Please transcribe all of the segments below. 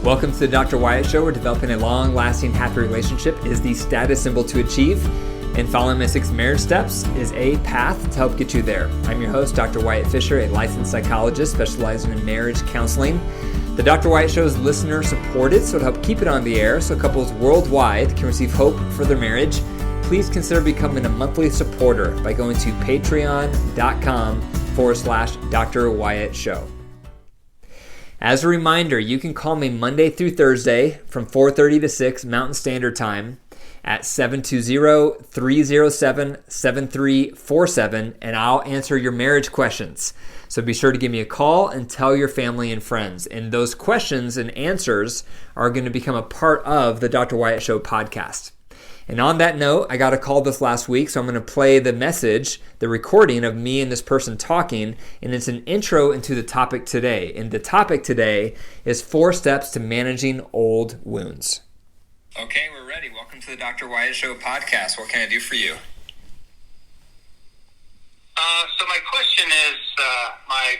Welcome to the Dr. Wyatt Show, where developing a long-lasting, happy relationship is the status symbol to achieve, and following my 6 marriage steps is a path to help get you there. I'm your host, Dr. Wyatt Fisher, a licensed psychologist specializing in marriage counseling. The Dr. Wyatt Show is listener-supported, so to help keep it on the air so couples worldwide can receive hope for their marriage, please consider becoming a monthly supporter by going to patreon.com/Dr. Wyatt Show. As a reminder, you can call me Monday through Thursday from 4:30 to 6 Mountain Standard Time at 720-307-7347, and I'll answer your marriage questions. So be sure to give me a call and tell your family and friends. And those questions and answers are going to become a part of the Dr. Wyatt Show podcast. And on that note, I got a call this last week, so I'm going to play the message, the recording of me and this person talking, and it's an intro into the topic today. And the topic today is 4 steps to managing old wounds. Okay, we're ready. Welcome to the Dr. Wyatt Show podcast. What can I do for you? So my question is, my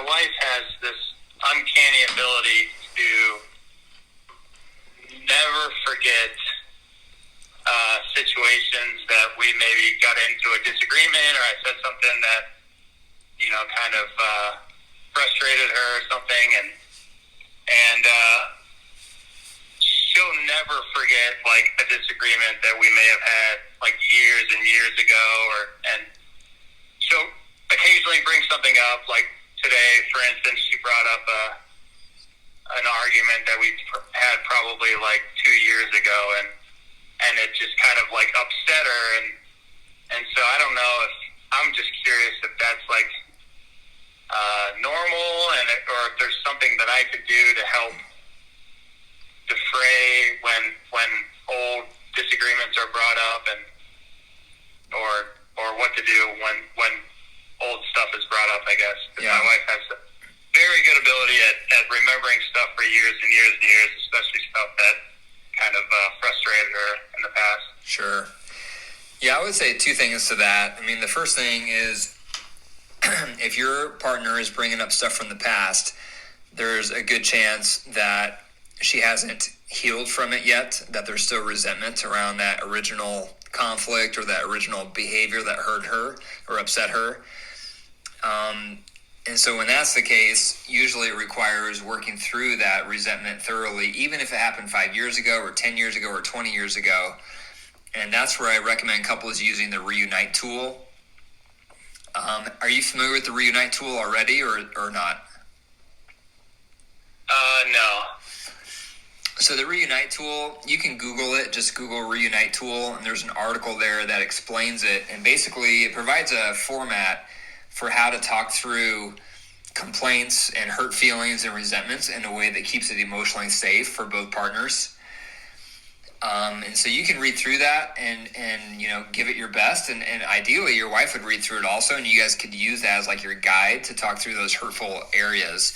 wife has this uncanny ability to never forget situations that we maybe got into a disagreement, or I said something that, kind of frustrated her or something, and she'll never forget like a disagreement that we may have had like years and years ago, and she'll occasionally bring something up. Like today, for instance, she brought up an argument that we had probably like 2 years ago, and it just kind of like upset her, and so I don't know if, I'm just curious if that's like normal, or if there's something that I could do to help defray when old disagreements are brought up, or what to do when old stuff is brought up, I guess. Because my wife has a very good ability at remembering stuff for years and years and years, especially stuff that kind of frustrated her in the past. Sure. Yeah, I would say 2 things to that. I mean, the first thing is if your partner is bringing up stuff from the past, there's a good chance that she hasn't healed from it yet, that there's still resentment around that original conflict or that original behavior that hurt her or upset her. And so when that's the case, usually it requires working through that resentment thoroughly, even if it happened 5 years ago or 10 years ago or 20 years ago. And that's where I recommend couples using the Reunite tool. Are you familiar with the Reunite tool already or not? No. So the Reunite tool, you can Google it, just Google Reunite tool, and there's an article there that explains it. And basically it provides a format for how to talk through complaints and hurt feelings and resentments in a way that keeps it emotionally safe for both partners. And so you can read through that and give it your best. And ideally, your wife would read through it also, and you guys could use that as like your guide to talk through those hurtful areas.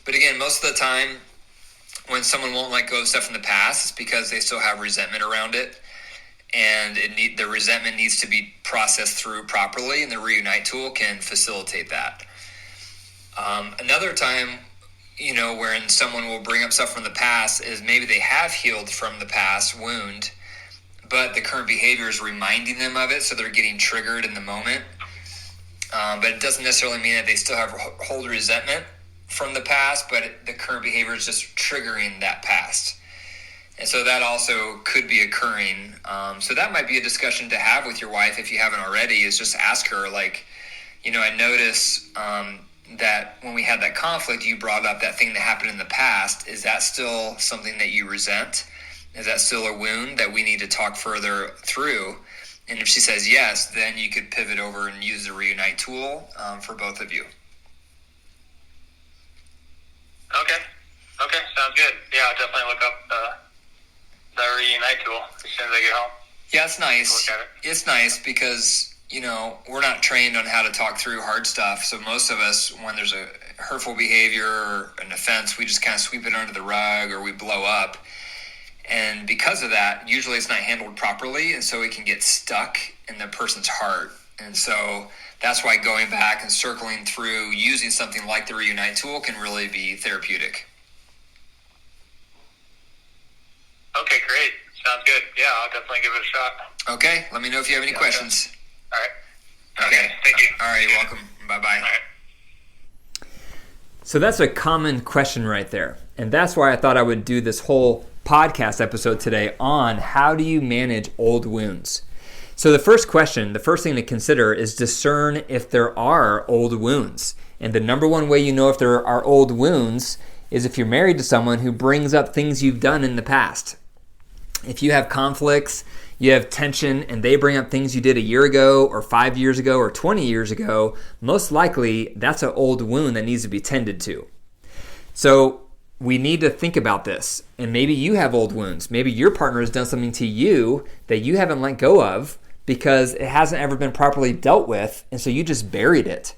But again, most of the time, when someone won't let go of stuff from the past, it's because they still have resentment around it. And the resentment needs to be processed through properly, and the Reunite tool can facilitate that. Another time, wherein someone will bring up stuff from the past is maybe they have healed from the past wound, but the current behavior is reminding them of it, so they're getting triggered in the moment. But it doesn't necessarily mean that they still hold resentment from the past, but the current behavior is just triggering that past. And so that also could be occurring. So that might be a discussion to have with your wife if you haven't already, is just ask her, I notice that when we had that conflict, you brought up that thing that happened in the past. Is that still something that you resent? Is that still a wound that we need to talk further through? And if she says yes, then you could pivot over and use the Reunite tool for both of you. Okay, sounds good. Yeah, I'll definitely look up the Reunite tool as soon as I get home. Yeah, it's nice. It's nice because, we're not trained on how to talk through hard stuff. So most of us, when there's a hurtful behavior or an offense, we just kind of sweep it under the rug or we blow up. And because of that, usually it's not handled properly. And so it can get stuck in the person's heart. And so that's why going back and circling through using something like the Reunite tool can really be therapeutic. Okay, great. Sounds good. Yeah, I'll definitely give it a shot. Okay, let me know if you have any questions. All right. Okay, thank you. All right, you're welcome. Bye-bye. All right. So that's a common question right there. And that's why I thought I would do this whole podcast episode today on how do you manage old wounds. So the first question, the first thing to consider is discern if there are old wounds. And the number one way you know if there are old wounds is if you're married to someone who brings up things you've done in the past. If you have conflicts, you have tension, and they bring up things you did a year ago or 5 years ago or 20 years ago, most likely that's an old wound that needs to be tended to. So we need to think about this. And maybe you have old wounds. Maybe your partner has done something to you that you haven't let go of because it hasn't ever been properly dealt with, and so you just buried it.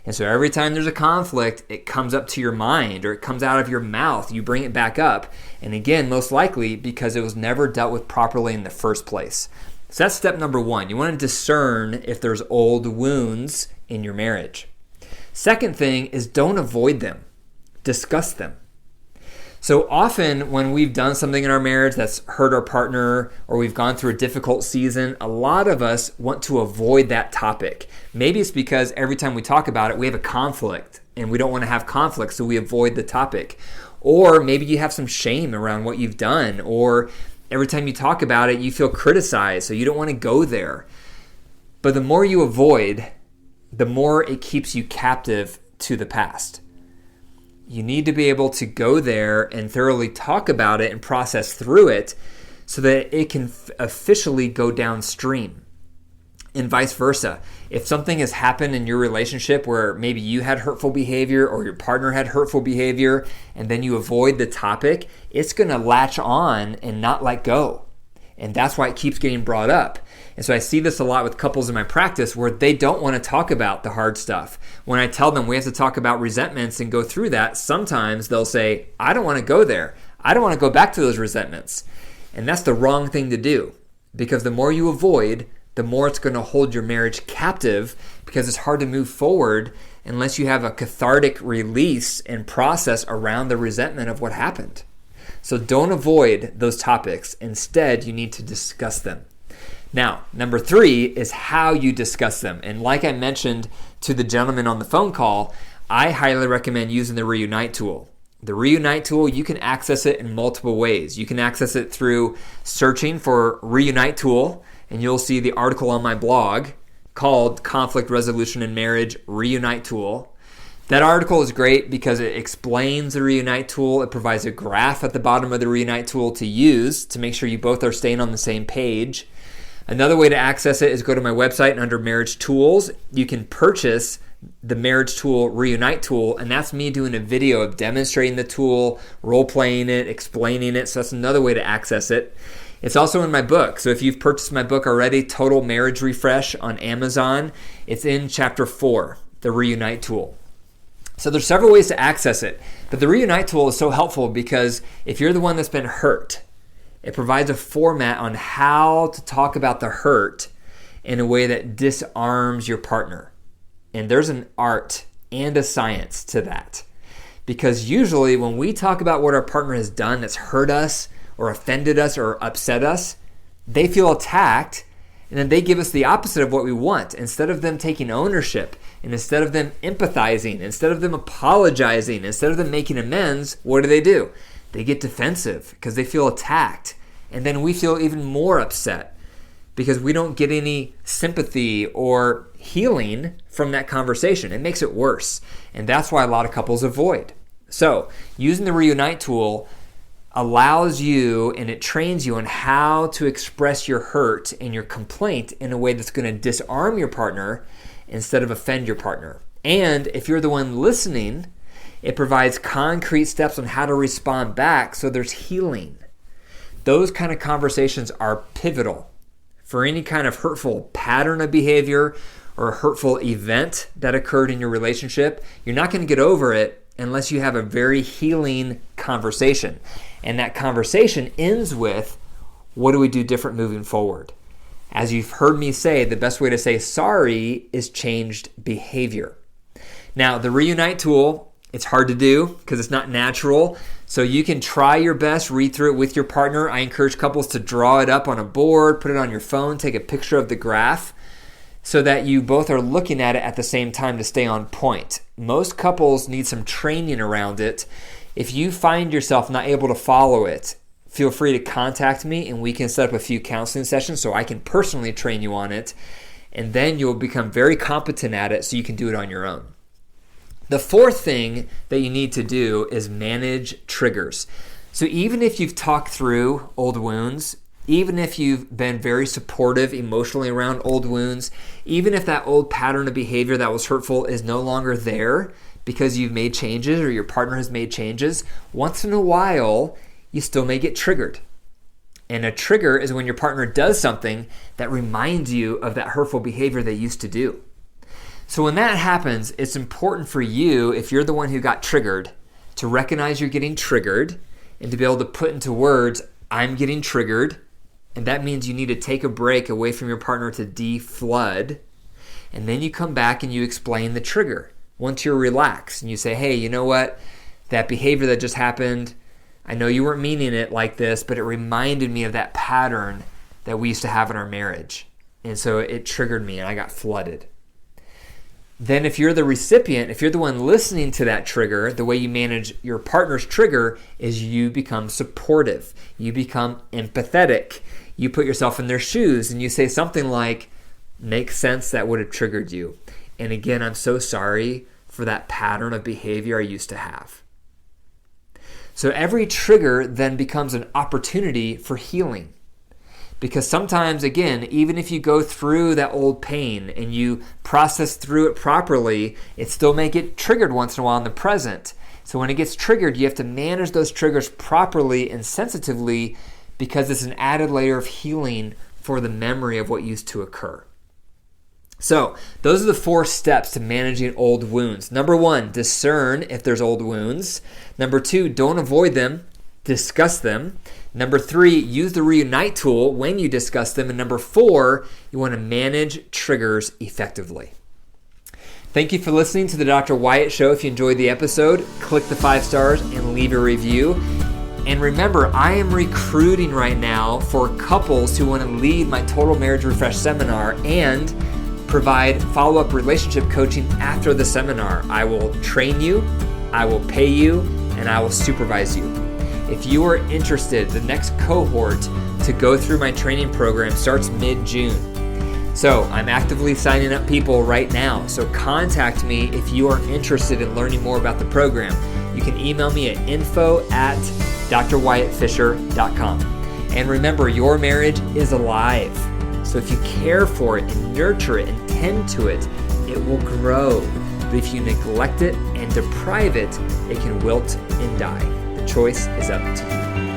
And so every time there's a conflict, it comes up to your mind or it comes out of your mouth. You bring it back up. And again, most likely because it was never dealt with properly in the first place. So that's step number one. You want to discern if there's old wounds in your marriage. Second thing is don't avoid them. Discuss them. So often when we've done something in our marriage that's hurt our partner or we've gone through a difficult season, a lot of us want to avoid that topic. Maybe it's because every time we talk about it, we have a conflict and we don't want to have conflict, so we avoid the topic. Or maybe you have some shame around what you've done, or every time you talk about it, you feel criticized, so you don't want to go there. But the more you avoid, the more it keeps you captive to the past. You need to be able to go there and thoroughly talk about it and process through it so that it can officially go downstream. And vice versa. If something has happened in your relationship where maybe you had hurtful behavior or your partner had hurtful behavior and then you avoid the topic, it's going to latch on and not let go. And that's why it keeps getting brought up. And so I see this a lot with couples in my practice where they don't want to talk about the hard stuff. When I tell them we have to talk about resentments and go through that, sometimes they'll say, I don't want to go there. I don't want to go back to those resentments. And that's the wrong thing to do, because the more you avoid, the more it's going to hold your marriage captive, because it's hard to move forward unless you have a cathartic release and process around the resentment of what happened. So don't avoid those topics. Instead, you need to discuss them. Now, number 3 is how you discuss them. And like I mentioned to the gentleman on the phone call, I highly recommend using the Reunite tool. The Reunite tool, you can access it in multiple ways. You can access it through searching for Reunite tool, and you'll see the article on my blog called Conflict Resolution in Marriage Reunite Tool. That article is great because it explains the Reunite tool. It provides a graph at the bottom of the Reunite tool to use to make sure you both are staying on the same page. Another way to access it is go to my website and under Marriage Tools, you can purchase the Marriage Tool Reunite tool, and that's me doing a video of demonstrating the tool, role-playing it, explaining it, so that's another way to access it. It's also in my book, so if you've purchased my book already, Total Marriage Refresh on Amazon, it's in chapter 4, the Reunite tool. So there's several ways to access it, but the Reunite tool is so helpful because if you're the one that's been hurt, it provides a format on how to talk about the hurt in a way that disarms your partner. And there's an art and a science to that. Because usually when we talk about what our partner has done that's hurt us or offended us or upset us, they feel attacked, and then they give us the opposite of what we want. Instead of them taking ownership, and instead of them empathizing, instead of them apologizing, instead of them making amends, what do? They get defensive because they feel attacked. And then we feel even more upset because we don't get any sympathy or healing from that conversation. It makes it worse. And that's why a lot of couples avoid. So using the Reunite tool allows you and it trains you on how to express your hurt and your complaint in a way that's going to disarm your partner instead of offend your partner. And if you're the one listening, it provides concrete steps on how to respond back so there's healing. Those kind of conversations are pivotal for any kind of hurtful pattern of behavior or a hurtful event that occurred in your relationship. You're not going to get over it unless you have a very healing conversation. And that conversation ends with, what do we do different moving forward? As you've heard me say, the best way to say sorry is changed behavior. Now, the Reunite tool It's hard to do because it's not natural. So you can try your best, read through it with your partner. I encourage couples to draw it up on a board, put it on your phone, take a picture of the graph so that you both are looking at it at the same time to stay on point. Most couples need some training around it. If you find yourself not able to follow it, feel free to contact me and we can set up a few counseling sessions so I can personally train you on it. And then you'll become very competent at it so you can do it on your own. The fourth thing that you need to do is manage triggers. So even if you've talked through old wounds, even if you've been very supportive emotionally around old wounds, even if that old pattern of behavior that was hurtful is no longer there because you've made changes or your partner has made changes, once in a while, you still may get triggered. And a trigger is when your partner does something that reminds you of that hurtful behavior they used to do. So when that happens, it's important for you, if you're the one who got triggered, to recognize you're getting triggered and to be able to put into words, I'm getting triggered. And that means you need to take a break away from your partner to de-flood. And then you come back and you explain the trigger. Once you're relaxed and you say, hey, you know what? That behavior that just happened, I know you weren't meaning it like this, but it reminded me of that pattern that we used to have in our marriage. And so it triggered me and I got flooded. Then if you're the recipient, if you're the one listening to that trigger, the way you manage your partner's trigger is you become supportive. You become empathetic. You put yourself in their shoes and you say something like, makes sense, that would have triggered you. And again, I'm so sorry for that pattern of behavior I used to have. So every trigger then becomes an opportunity for healing. Because sometimes, again, even if you go through that old pain and you process through it properly, it still may get triggered once in a while in the present. So when it gets triggered, you have to manage those triggers properly and sensitively because it's an added layer of healing for the memory of what used to occur. So those are the 4 steps to managing old wounds. Number 1, discern if there's old wounds. Number 2, don't avoid them, discuss them. Number 3, use the Reunite tool when you discuss them. And number 4, you want to manage triggers effectively. Thank you for listening to the Dr. Wyatt Show. If you enjoyed the episode, click the 5 stars and leave a review. And remember, I am recruiting right now for couples who want to lead my Total Marriage Refresh seminar and provide follow-up relationship coaching after the seminar. I will train you, I will pay you, and I will supervise you. If you are interested, the next cohort to go through my training program starts mid-June. So I'm actively signing up people right now. So contact me if you are interested in learning more about the program. You can email me at info@drwyattfisher.com. And remember, your marriage is alive. So if you care for it and nurture it and tend to it, it will grow. But if you neglect it and deprive it, it can wilt and die. The choice is up to you.